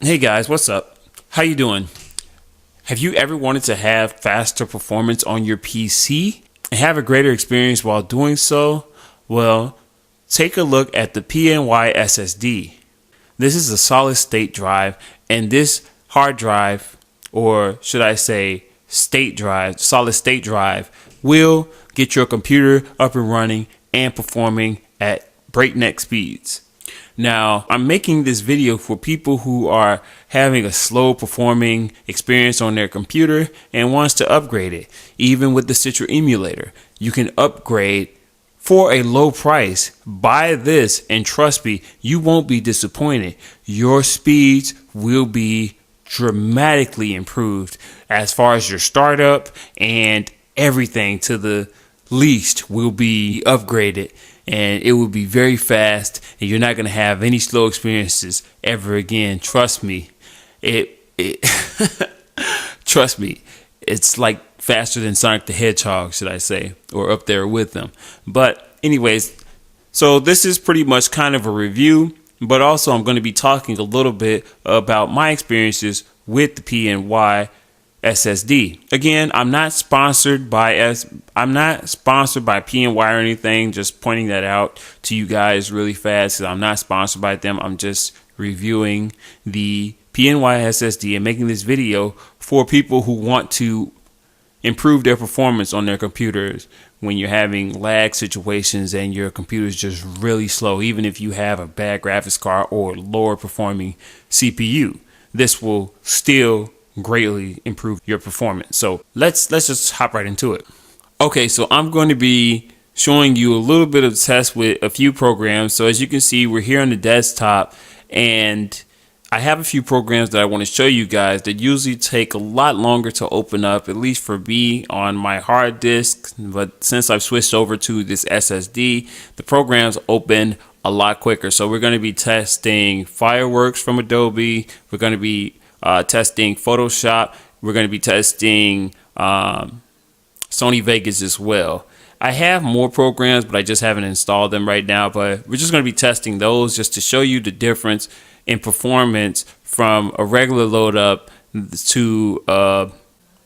Hey guys, what's up? How you doing? Have you ever wanted to have faster performance on your PC and have a greater experience while doing so? Well, take a look at the PNY SSD. This is a solid state drive, and this hard drive, or should I say solid state drive, will get your computer up and running and performing at breakneck speeds. Now, I'm making this video for people who are having a slow performing experience on their computer and wants to upgrade it. Even with the Citra emulator, you can upgrade for a low price. Buy this and trust me, you won't be disappointed. Your speeds will be dramatically improved as far as your startup, and everything to the least will be upgraded. And it will be very fast, and you're not going to have any slow experiences ever again. Trust me. Trust me. It's like faster than Sonic the Hedgehog, should I say, or up there with them. But anyways, so this is pretty much kind of a review, but also I'm going to be talking a little bit about my experiences with the PNY SSD. Again, I'm not sponsored by PNY or anything. Just pointing that out to you guys really fast. I'm not sponsored by them. I'm just reviewing the PNY SSD and making this video for people who want to improve their performance on their computers when you're having lag situations and your computer is just really slow. Even if you have a bad graphics card or lower performing CPU, this will still greatly improve your performance. So let's just hop right into it. Okay, so I'm going to be showing you a little bit of test with a few programs. So as you can see, we're here on the desktop, and I have a few programs that I want to show you guys that usually take a lot longer to open up, at least for me on my hard disk. But since I've switched over to this SSD, the programs open a lot quicker. So we're going to be testing Fireworks from Adobe. We're going to be testing Photoshop. We're going to be testing Sony Vegas as well. I have more programs, but I just haven't installed them right now. But we're just going to be testing those just to show you the difference in performance from a regular load up to a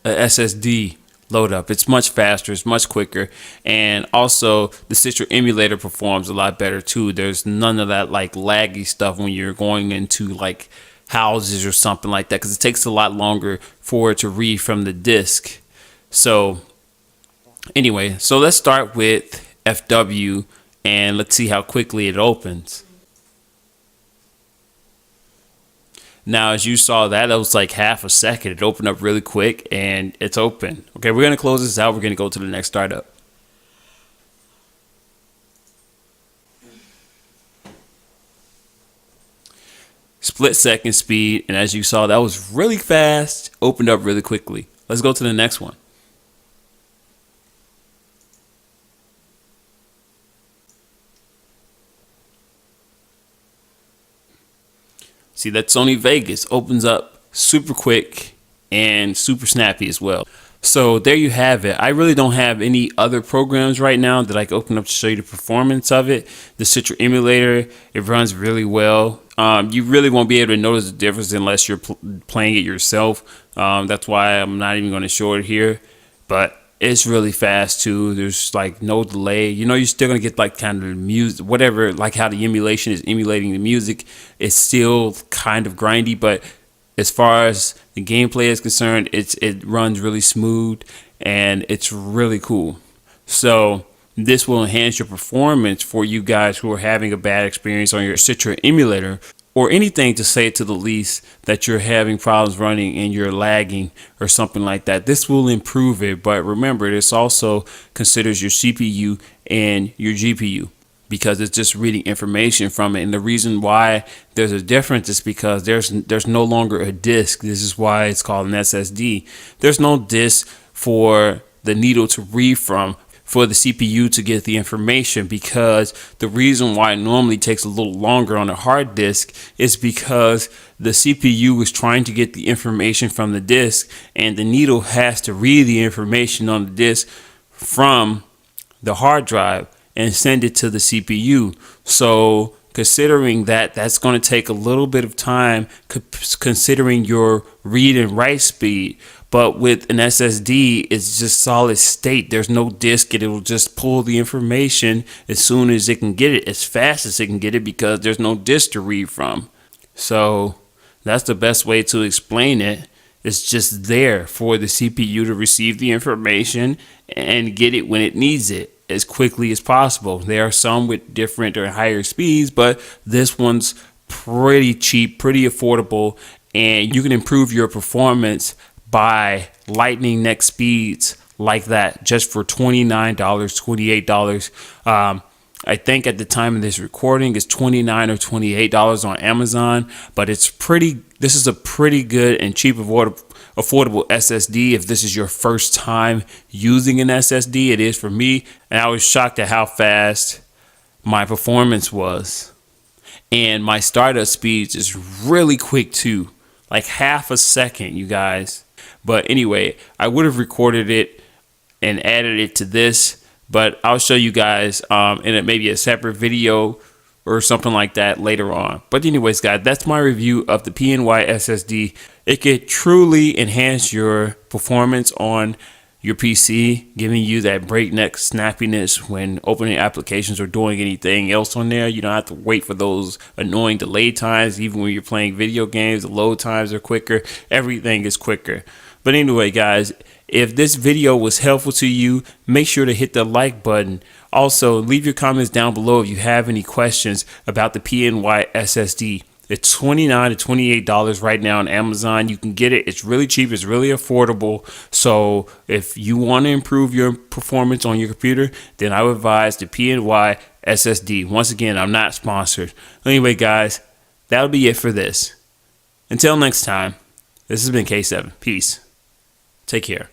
SSD load up. It's much faster, it's much quicker, and also the Citra emulator performs a lot better too. There's none of that like laggy stuff when you're going into like houses or something like that, because it takes a lot longer for it to read from the disk. So anyway, so let's start with FW and let's see how quickly it opens. Now, as you saw, that was like half a second. It opened up really quick and it's open. Okay, we're going to close this out. We're going to go to the next startup. Split second speed, and as you saw, that was really fast, opened up really quickly. Let's go to the next one. See, that Sony Vegas opens up super quick and super snappy as well. So there you have it. I really don't have any other programs right now that I can open up to show you the performance of it. The Citra emulator, it runs really well. You really won't be able to notice the difference unless you're playing it yourself. That's why I'm not even going to show it here. But it's really fast too. There's like no delay. You know, you're still going to get like kind of the music, whatever, like how the emulation is emulating the music. It's still kind of grindy, but as far as the gameplay is concerned, it runs really smooth and it's really cool. So this will enhance your performance for you guys who are having a bad experience on your Citra emulator, or anything, to say it to the least, that you're having problems running and you're lagging or something like that. This will improve it, but remember, this also considers your CPU and your GPU, because it's just reading information from it. And the reason why there's a difference is because there's no longer a disk. This is why it's called an SSD. There's no disk for the needle to read from, for the CPU to get the information, because the reason why it normally takes a little longer on a hard disk is because the CPU is trying to get the information from the disk, and the needle has to read the information on the disk from the hard drive and send it to the CPU. So considering that that's going to take a little bit of time considering your read and write speed. But with an SSD, it's just solid state. There's no disk. It'll just pull the information as soon as it can get it, as fast as it can get it, because there's no disk to read from. So that's the best way to explain it. It's just there for the CPU to receive the information and get it when it needs it as quickly as possible. There are some with different or higher speeds, but this one's pretty cheap, pretty affordable, and you can improve your performance by lightning neck speeds like that just for $29, $28. I think at the time of this recording it's $29 or $28 on Amazon, but this is a pretty good and cheap affordable SSD. If this is your first time using an SSD, it is for me. And I was shocked at how fast my performance was. And my startup speeds is really quick too, like half a second, you guys. But anyway, I would have recorded it and added it to this, but I'll show you guys in maybe a separate video or something like that later on. But anyways, guys, that's my review of the PNY SSD. It could truly enhance your performance on your PC, giving you that breakneck snappiness when opening applications or doing anything else on there. You don't have to wait for those annoying delay times. Even when you're playing video games, the load times are quicker. Everything is quicker. But anyway, guys, if this video was helpful to you, make sure to hit the like button. Also, leave your comments down below if you have any questions about the PNY SSD. It's $29 to $28 right now on Amazon. You can get it. It's really cheap. It's really affordable. So if you want to improve your performance on your computer, then I would advise the PNY SSD. Once again, I'm not sponsored. Anyway, guys, that'll be it for this. Until next time, this has been K7. Peace. Take care.